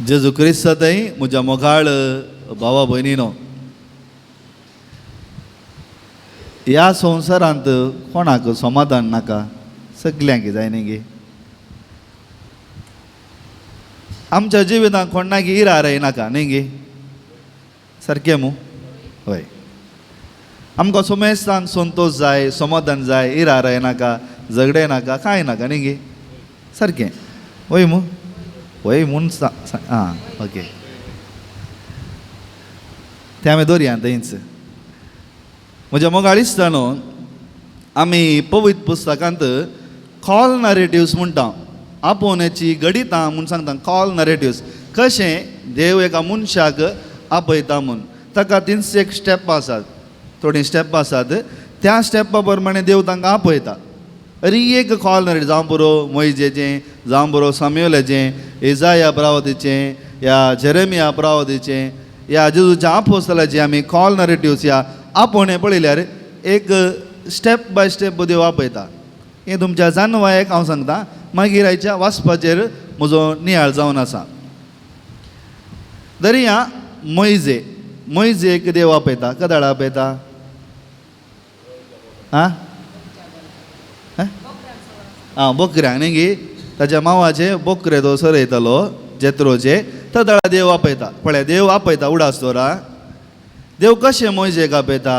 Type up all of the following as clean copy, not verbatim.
जेजू क्रिस्तातय म्हज्या मोगाळ भावा भयणीनो, ह्या संवसारांत कोणाक समाधान नाका, सगल्यांक जाय न्ही गे. आमच्या जिवितांत कोणाक इराय नाका न्ही गे, सारकें मू हय. आमकां सुमेस्तान संतोश जाय, समाधान जाय, इराय नाका, झगडे नाका, कांय नाका न्ही गे, सारकें वय मू वय म्हूण आं ओके. तें आमी दवरया थंयच. म्हज्या मोगाळिस्तानो, आमी पवित्र पुस्तकांत कॉल नरेटिव्स म्हणटा, आपोवण्याची गडितां म्हूण सांगता. कॉल नरेटिव्स कशें देव एका मनशाक आपयता म्हूण. ताका 301 स्टेपां आसात, थोडीं स्टेपां आसात. त्या स्टेपा प्रमाणे देव तांकां आपयता. एक कॉल नरेटिव्ह जावं बरो मोइजेचें, जावं बरो साम्युएलाचें, इसाया प्रवादीचें, या जेरेमिया प्रवादीचें, या जेजूच्या आपोस्तलाचें आमी कॉल नरेटिव्स या आपोवणें पळयल्यार एक स्टेप बाय स्टेप देव आपयता. हें तुमच्या जानवायक हांव सांगता, मागीर आयच्या वाचपाचेर म्हजो नियाळ जावन आसा. धरया मोइजेक देव आपयता. कदाळ आपयता? आं बोकऱ्यांक न्ही गे, ताच्या मांवाचे बोकरे तो सरयतालो जेत्रोचे, तदाळा देव आपयता. पळय देव आपयता उडासतोरा. देव कशें मोइजेक आपयता?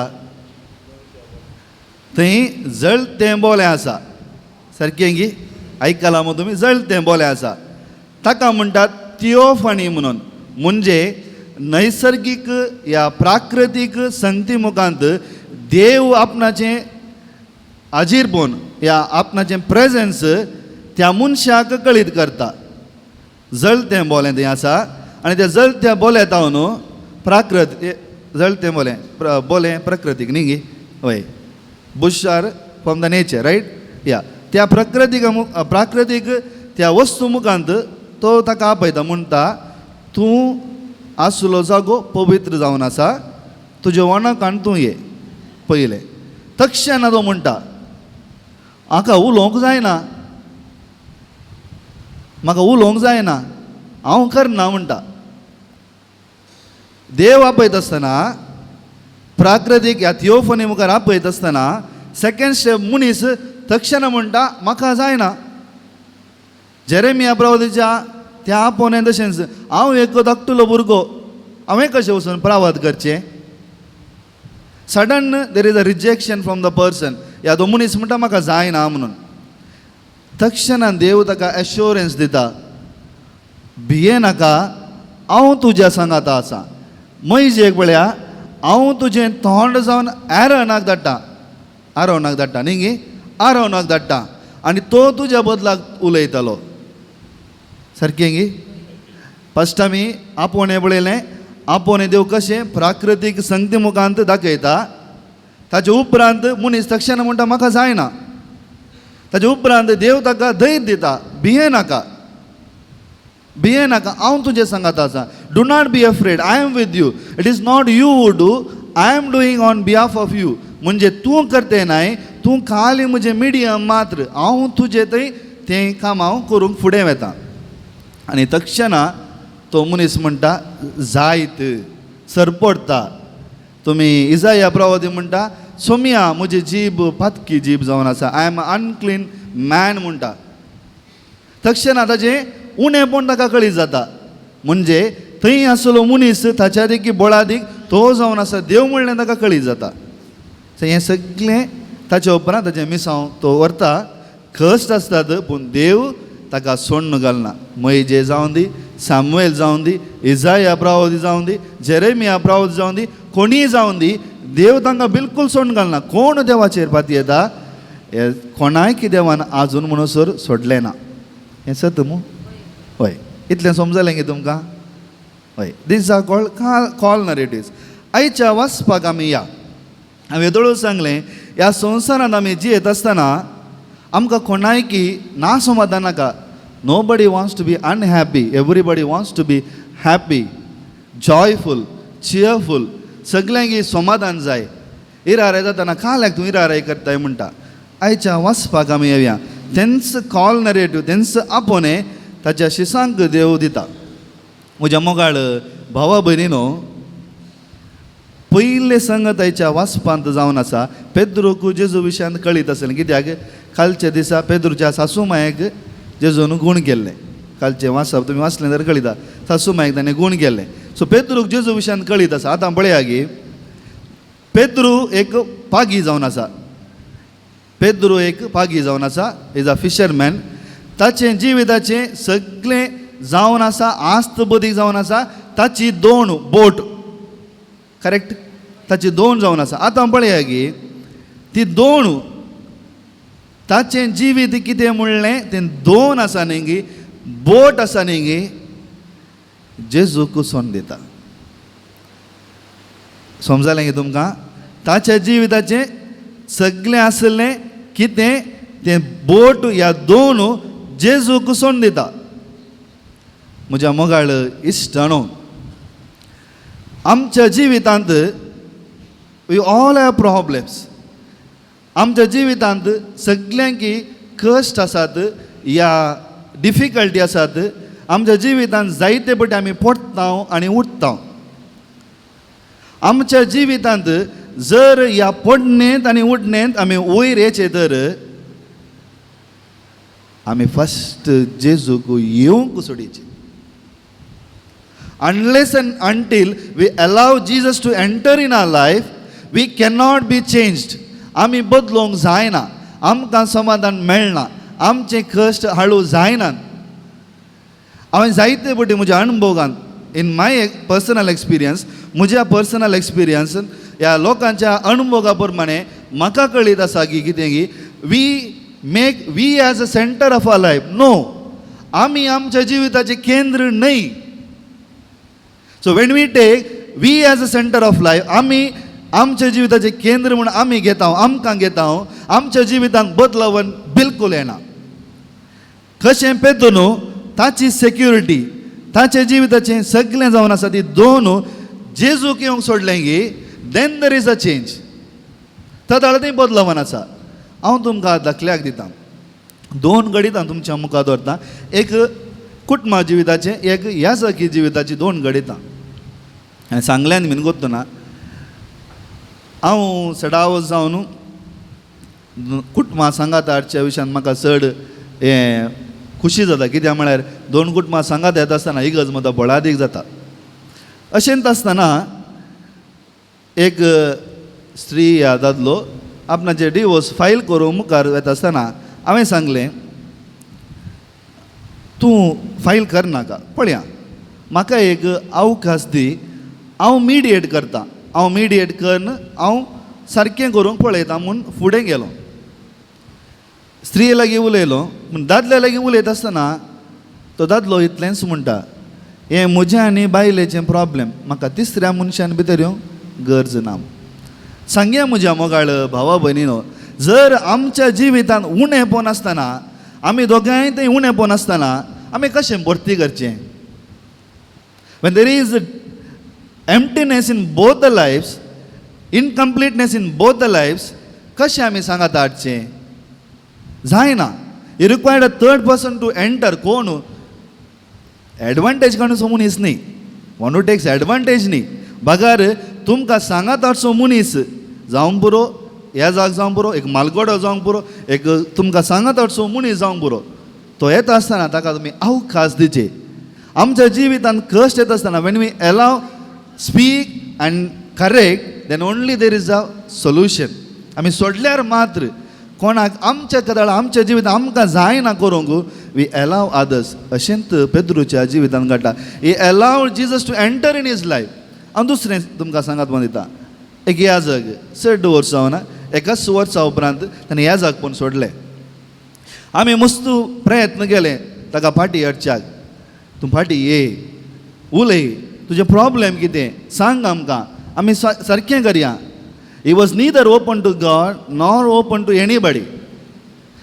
थंय जळतें बोलें आसा, सारकें गी आयकलां मग तुमी? जळतें बोलें आसा, ताका म्हणटात थियोफनी म्हणून. म्हणजे नैसर्गीक या प्राकृतीक संगती मुखांत देव आपणाचें हाजीरपण या आपणाचें प्रेझेन्स त्या मनशाक कळीत करता. जळतें बोलें थंय आसा, आनी त्या जळत्या बोल्यात हांव न्हू जळतें बोलें प्रकृतीक न्ही गे हय. Bush are from the nature, right? या त्या प्राकृतीक त्या वस्तू मुखांत तो ताका आपयता. म्हणटा तूं आसलो जागो पवित्र जावन आसा, तुजे वणकान तूं ये पयलें. तक्षण तो म्हणटा म्हाका उलोवंक जायना, म्हाका उलोवंक जायना, हांव करना म्हणटा. देव आपयत आसतना, प्राकृतीक ह्या थियोफनी मुखार आपयत आसतना सेकंड स्टेप मनीस तक्षण म्हणटा म्हाका जायना. जेरेमिया प्रवादीच्या त्या आपोवण्यान तशेंच हांव एक धाकटुलो भुरगो, हांवें कशें वचून प्रावाद करचें? Sudden there is a rejection from the person. या तो मनीस म्हणटा म्हाका जायना म्हणून. तक्षणान देव ताका एश्युरन्स दिता, भिये नाका, हांव तुज्या सांगाता आसा. मोइजेक पळया, हांव तुजें तोंड जावन आरोनाक धाडटा न्ही गे, आरोनाक धाडटा, आनी तो तुज्या बदलाक उलयतलो. सारकें गे? फस्ट आमी आपोवणें पळयलें. आपोवणें देव कशें प्राकृतीक संगती मुखांत दाखयता. ताचे उपरांत मनीस तक्षण म्हणटा म्हाका जायना. ताचे उपरांत देव ताका धैर्य दिता, भिये नाका, हांव तुजे सांगात आसा. Do not be afraid, I am with you. It is not you who do, I am doing on behalf of you. म्हणजे तूं करते नाय, तूं खाली म्हजें मिडियम मात्र, हांव तुजें थंय तें काम हांव करूंक फुडें वेता. आनी तक्षणा तो मनीस म्हणटा जायत, सरपडटा. तुमी इसाया प्रवादी म्हणटा सोम्या म्हजी जीब पातकी जीब जावन आसा, आय एम अनक्लीन मॅन म्हणटा. तक्षणा ताचें उणेपण ताका कळीत जाता. म्हणजे थंय आसलो मनीस ताच्या देखी बळादीक तो जावन आसा, देव म्हणलें ताका कळीत जाता. हें सगळें ताच्या उपरांत ताचें मिसांव तो व्हरता. कश्ट आसतात पूण देव ताका सोडून घालना. मोइजे जावं दी, सामुएल जावं दी, इसाया प्रवादी जावं दी, जेरेमिया प्रवादी जावं दी, कोणीय जावं दी, देव तांकां बिलकूल सोडून घालना. कोण देवाचेर पाती येता, हे कोणाय देवान आजून म्हणसर सोडलें ना. हें सत मू हय. इतलें समजलें गे तुमकां? हय. These are called call narratives. आयच्या वाचपाक आमी या. हांवें येदोळूच सांगलें, ह्या संवसारांत आमी जियेत आसतना आमकां कोणायकी ना समाधान नाका. Nobody wants to be unhappy, everybody wants to be happy, joyful, cheerful. सगल्यांक समाधान जाय. इराराय जाताना काल्याक तूं इराराय करताय म्हणटा. आयच्या वाचपाक आमी येवया. तेंच कॉल नरेटिव्ह, तेंच आपोवणें ताच्या शिसांक देव दिता. म्हज्या मोगाळ भावा भयणीनो, पयले संगताच्या वाचपांत जावन आसा पेद्रूक जेजू विशयान कळीत आसलें. कित्याक कालच्या दिसा पेद्रूच्या सासू मायक जेजून गूण केल्ले. कालचें वाचप तुमी वाचलें जाल्यार कळिता. सासू मायक ताणें गूण केल्लें. सो पेद्रूक जेजू विशयान कळीत आसा. आतां पळया की पेद्रू एक पागी जावन आसा. पेद्रू एक पागी जावन आसा. Is a fisherman. ताचें जिविताचें सगळें जावन आसा, आस्त बदीक जावन आसा. ताची 2 बोट, करेक्ट, ताची 2 जावन आसा. आतां पळया की ती 2 ताचें जिवीत कितें म्हणलें तें 2 आसा न्ही गी, बोट आसा न्ही गी, जेजूक सोन दिता. समजलें गे तुमकां? ताच्या जिविताचें सगळें आसलें कितें तें बोट ह्या 2 जेजूक सोन दिता. म्हज्या मोगाळ इश्टाणो, आमच्या जिवितांत वी ऑल हॅव प्रॉब्लेम्स. आमच्या जिवितांत सगळ्यांकी कश्ट आसात, या डिफिकल्टी आसात. आमच्या जिवितांत जायते फावटी आमी पडटा आनी उठता. आमच्या जिवितांत जर ह्या पडणेंत आनी उठणेंत आमी वयर येचे तर आमी फस्ट जेजूक येवंक सोडीचे. Unless and until we allow Jesus to enter in our life, we cannot be changed. आमी बदलोवंक जायना. आमकां समाधान मेळना. आमचे कश्ट हळू जायनात. हांवें जायते फावटी म्हज्या अणभवान, इन माय पर्सनल एक्सपिरियन्स, म्हज्या पर्सनल एक्सपिरियन्सान ह्या लोकांच्या अणभवा प्रमाणे म्हाका कळीत आसा की कितें की we as a centre of our life. No, आमी आमच्या जिविताचें केंद्र न्हय. So when we take we as a centre of life, आमी आमच्या जिविताचें केंद्र म्हणून आमी घेता, आमकां घेता, आमच्या जिवितांत बदलावन बिलकूल येना. कशें पेद्रू ताची सेक्युरिटी, ताच्या जिविताचें सगळें जावन आसा, ती 2 जेजूक येवंक सोडलें गी, then there is a change. तदाळ तें बदलावन आसा. हांव तुमकां दाखल्याक दितां. 2 गडितां तुमच्या मुखार दवरता. एक कुटुंबा जिविताचें, एक याजकी जिविताची 2 गडितां. हांवें सांगल्यान बीन गोत्तो ना. हांव सडाव जावन कुटुंबा सांगात हाडच्या विशयान म्हाका चड हें खुशी जाता. कित्याक म्हळ्यार 2 कुटुंबां सांगात येता आसतना इगज मतां बळादीक जाता. अशेंत आसतना एक स्त्री या दादलो आपणाचे डिवोर्स फायल करूंक मुखार येता आसतना हांवें सांगलें, तूं फायल करनाका. पळया, म्हाका एक अवकाश दी, हांव मिडिएट करतां. हांव मिडिएट करन, हांव सारकें करूंक पळयतां म्हूण फुडें गेलो. स्त्री लागीं उलयलो. पूण दादल्या लागीं उलयता आसतना तो दादलो इतलेंच म्हणटा, हें म्हजें आनी बायलेचें प्रॉब्लेम, म्हाका तिसऱ्या मनशान भितर येवंक गरज ना. सांगया म्हज्या मोगाळ भावा भयणीनो, जर आमच्या जिवितांत उणेंपण आसतना, आमी दोगांय थंय उणेंपण आसतना आमी कशें भरती करचें? when there is emptiness in both the lives, incompleteness in both the lives, कशें आमी सांगात हाडचें? जायना. You required a third person to enter. कोण? एडवांटेज काडून मनीस न्ही. वन हू टेक्स एडवांटेज न्ही. बगार तुमकां सांगात हाडचो मनीस जावंक पुरो, ह्या जाग जावंक पुरो, एक मालगोडो जावंक पुरो, एक तुमकां सांगात हाडचो मनीस जावंक पुरो, तो येता आसतना ताका तुमी अवकाश दिचे. आमच्या जिवितांत कश्ट येता आसतना when we allow speak and correct, then only there is a solution. आमी सोडल्यार मात्र कोणाक आमच्या कदाळ आमच्या जिवितांत आमकां जायना करूंक वी एलाव अदर्स. अशेंत पेद्रूच्या जिवितांत घडटा. He allow Jesus to enter in his life. हांव दुसरें तुमकां सांगात दिता. एक याजक 6 वर्सां ना, एका वर्सां उपरांत ताणें याजक पूण सोडलें. आमी मस्त प्रयत्न केले ताका फाटीं हाडच्याक. तूं फाटीं ये, उलय, तुजें प्रॉब्लेम कितें सांग आमकां, आमी सारकें करया. He was neither open to God nor open to anybody.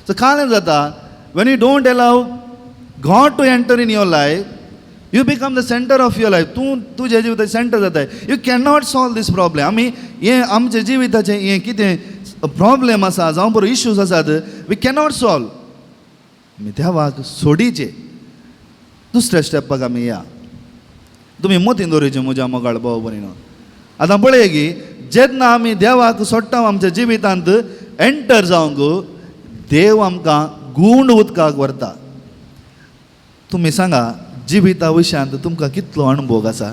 So कालें जाता, when you don't allow God to enter in your life, you become the center of your life. तूं तुज्या जिविताचें सेंटर जाताय. You cannot solve this problem. आमी हें आमच्या जिविताचें हें कितें प्रॉब्लेम आसा जावं बरो इश्यूज आसात, वी कॅनॉट सॉल्व. आमी देवाक सोडीचे. दुसऱ्या स्टेपाक आमी या. तुमी मतीन दवरचें म्हज्या मोगाळ भाव भयणीनो. आतां पळय की जेन्ना आमी देवाक सोडटा आमच्या जिवितांत एंटर जावंक देव आमकां गूण उदकाक व्हरता. तुमी सांगा जिविता विशयांत तुमकां कितलो अणभव आसा?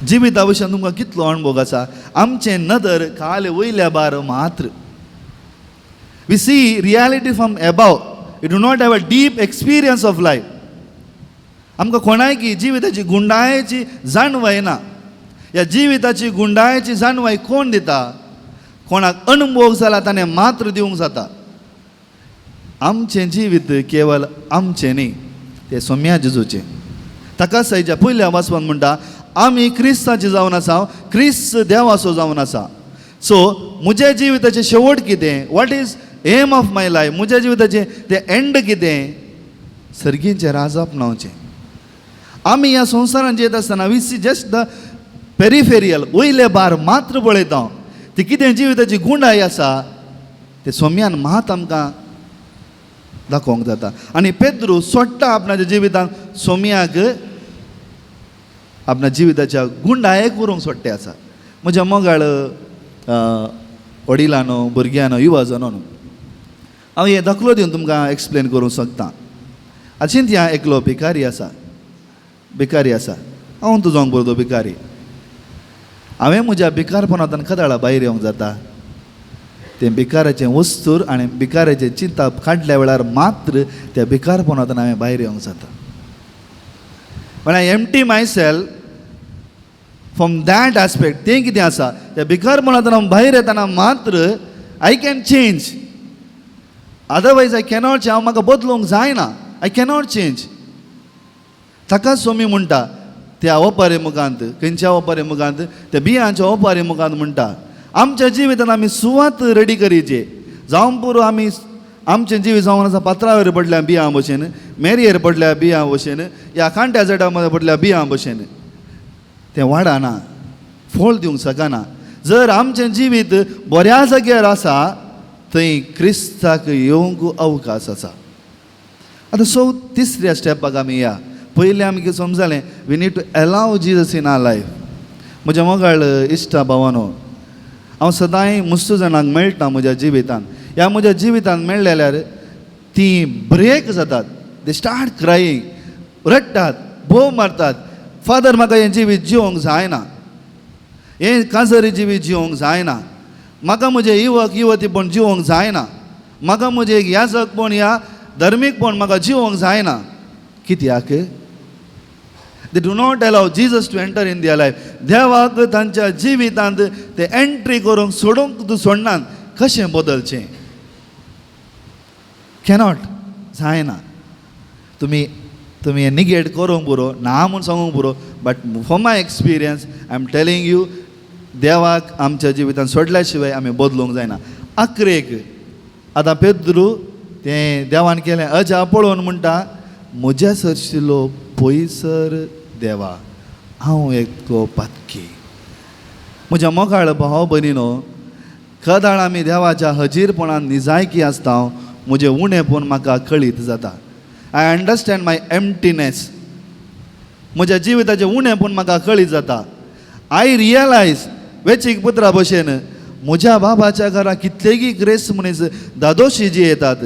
जिविता विशयांत तुमकां कितलो अणभव आसा? आमचें नदर काल वयल्या बार मात्र. We see reality from above. We do not have a deep experience of life. आमकां कोणाय की जिविताची गुंडाळेची जाणवाय ना. ह्या जिविताची गुंडाळेची जाणवाय कोण दिता? कोणाक अणभव जाला ताणें मात्र दिवंक जाता. आमचें जिवीत केवळ आमचें न्ही, तें सोम्या जेजूचें. ताका सयच्या पयल्या वाचपान म्हणटा आमी क्रिस्ताचे जावन आसा, क्रिस्त देवाचो जावन आसा. सो म्हज्या जिविताचें शेवट कितें? What is aim of my life? म्हज्या जिविताचें तें एंड कितें? सर्गीचें राज आपणावचें. आमी ह्या संवसारांत जियेत आसतना we see just the peripheral, वयले बार मात्र पळयता. ती कितें जिविताची गुंडाय आसा ते सोम्यान मात आमकां दाखोवंक जाता. आनी पेद्रू सोडटा आपणाच्या जिवितांत सोम्याक आपणा जिविताच्या गुंडायेक व्हरूंक सोडटे आसा. म्हज्या मोगाळ वडिलांनो, भुरग्यांनो, युवा जनो, हांव हे दाखलो दिवन तुमकां एक्सप्लेन करूंक सोदतां. चिंत्या एकलो भिकारी आसा. हांव तुजो बरो भिकारी. हांवें म्हज्या भिकारपणांतल्यान कदाळा भायर येवंक जाता. तें भिकाराचें वस्तूर आनी भिकाराचें चिंता काडल्या वेळार मात्र त्या भिकारपणांतल्यान हांवें भायर येवंक जाता. When I empty myself from that aspect, तें कितें आसा त्या भिकारपणांतल्यान भायर येतना मात्र I can change. Otherwise I cannot change. हांव म्हाका बदलूंक जायना. I cannot change. ताकाच सोमी म्हणटा त्या ओपारे मुखांत, खंयच्या ओपारे मुखांत? त्या बियांच्या ओपारे मुखांत म्हणटा आमच्या जिवितांत आमी सुवात रेडी करीचे. जावं पुरो आमी आमचें जिवीत जावन आसा पात्रावेर पडल्या बियां भशेन, मेरयेर पडल्या बियां भशेन, या कांट्या जटा मदें पडल्या बियां भशेन. तें वाडना, फळ दिवंक शकना. जर आमचें जिवीत बऱ्या जाग्यार आसा थंय क्रिस्ताक येवंक अवकाश आसा. आतां तिसऱ्या स्टेपाक आमी या. पयलें आमकां समजलें we need to allow Jesus in our life. म्हज्या मोगाळ इश्टा भावानो, हांव सदांय मुस्तू जाणांक मेळटा म्हज्या जिवितांत. ह्या म्हज्या जिवितांत मेळ्ळ्यार तीं ब्रेक जातात. दे स्टार्ट क्रायींग, रडटात, भोव मारतात. फादर म्हाका हें जिवीत जिवंक जायना, हें काजरी जिवीत जिवंक जायना, म्हाका म्हजें युवक युवतीपण जिवंक जायना, म्हाका म्हजें याजकपण या धर्मीकपण म्हाका जिवंक जायना. कित्याक? They do not allow Jesus to enter in their life. देवाक तांच्या जिवितांत ते एंट्री करूंक सोडूंक सोडनात. कशें बदलचें? कॅनॉट, जायना. तुमी हें निगेट करूंक पुरो ना म्हूण सांगूंक पुरो, but for my experience I am telling you, देवाक आमच्या जिवितांत सोडल्या शिवाय आमी बदलूंक जायना. आखरेक आतां पेद्रू तें देवान केलें अजा पळोवन म्हणटा म्हज्या सरशिल्लो पयसर देवा, हांव एकलो पातकी. म्हज्या मोगाळ भाव भयणीनो, कदाळ आमी देवाच्या हजीरपणान निजायकी आसता. म्हजें उणेपण म्हाका कळीत जाता. I understand my emptiness. म्हज्या जिविताचें उणेपण म्हाका कळीत जाता. आय रियलायज वेचीक पुत्रा भशेन म्हज्या बाबाच्या घरा कितलेगी ग्रेस मनीस दादोशी जी येतात.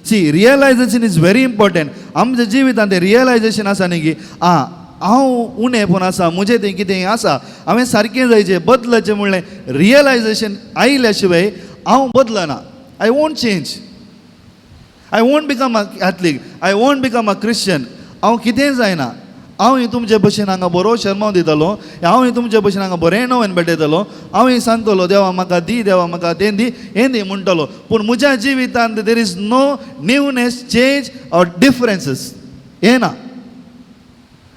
सी रियलायजेशन इज व्हेरी इम्पॉर्टंट. आमच्या जिवितांत तें रियलायजेशन आसा न्ही की हांव उणेपण आसा, म्हजें तें कितें आसा, हांवें सारकें जायचें, बदलचें म्हणलें रियलायजेशन आयल्या शिवाय हांव बदलना. I won't change. I won't become a Catholic. I won't become a Christian. हांव कितें जायना. हांव तुमचे भशेन हांगा बरो शर्माव दितलो, हांव तुमचे भशेन हांगा बरें नवें भेटयतलो, हांव सांगतलो देवा म्हाका दी, देवा म्हाका तें दी, हें दी म्हणटलो. पूण म्हज्या जिवितांत there is no newness, change or differences. हें ना.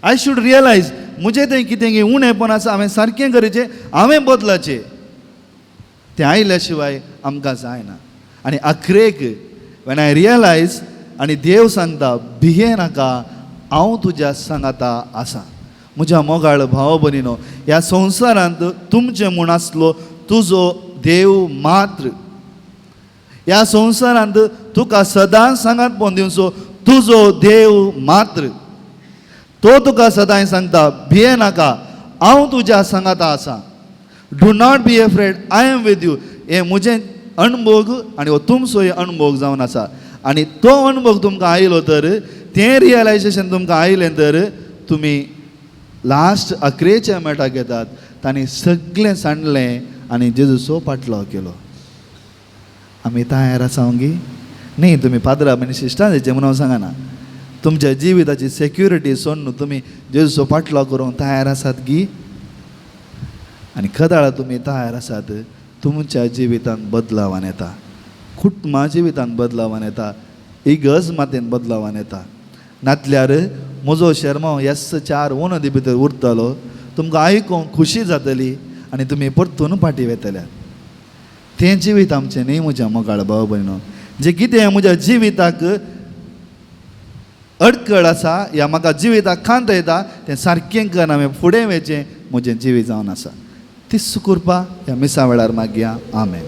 आय शूड रियलायज म्हजें तें कितें उणेपण आसा, हांवें सारकें करचें, हांवें बदलाचें. तें आयल्या शिवाय आमकां जायना. आनी आखरेक वेन आय रियलायज आनी देव सांगता भिये नाका, हांव तुज्या सांगाता आसा. म्हज्या मोगाळ भाव भयणीनो, ह्या संवसारांत तुमचें म्हूण आसलो तुजो देव मात्र. ह्या संवसारांत तुका सदांच सांगात पोवन दिवचो तुजो देव मात्र. तो तुका सदांच सांगता भिये नाका हांव तुज्या सांगाता आसा. Do not be afraid I am with you. हे म्हजें अणभोग आनी हो तुमचोय अणभोग जावन आसा. आनी तो अणभोग तुमकां आयलो तर तें रियलायजेशन तुमकां आयलें तर तुमी लास्ट अकरेच्या मेटाक येतात. तांणी सगळें सांडलें आनी जेजूचो पाटलो केलो. आमी तयार आसा गी? न्ही, तुमी पाद्रा आनी शिश्टांचें म्हणून सांगना. तुमच्या जिविताची सेक्युरिटी सोडून तुमी जेजूचो पाटलो करूंक तयार आसात गी? आनी खदाळ तुमी तयार आसात, तुमच्या जिवितांत बदलावान येता, कुटुंबा जिवितांत बदलावान येता, इगर्ज मातेन बदलावान येता. नातल्यार म्हजो शर्मा येस 4 वनदी भितर उरतलो, तुमकां आयकूंक खुशी जातली आनी तुमी परतून फाटीं वेतल्यात. तें जिवीत आमचें न्ही म्हज्या मोगाळ भाव भयणो. जें कितें म्हज्या जिविताक अडखळ आसा या म्हाका जिविताक खांत येता तें सारकें करून हांवें फुडें वचचें म्हजें जिवीत जावन आसा. तीच कृपा ह्या मिसा वेळार मागया. आमेन.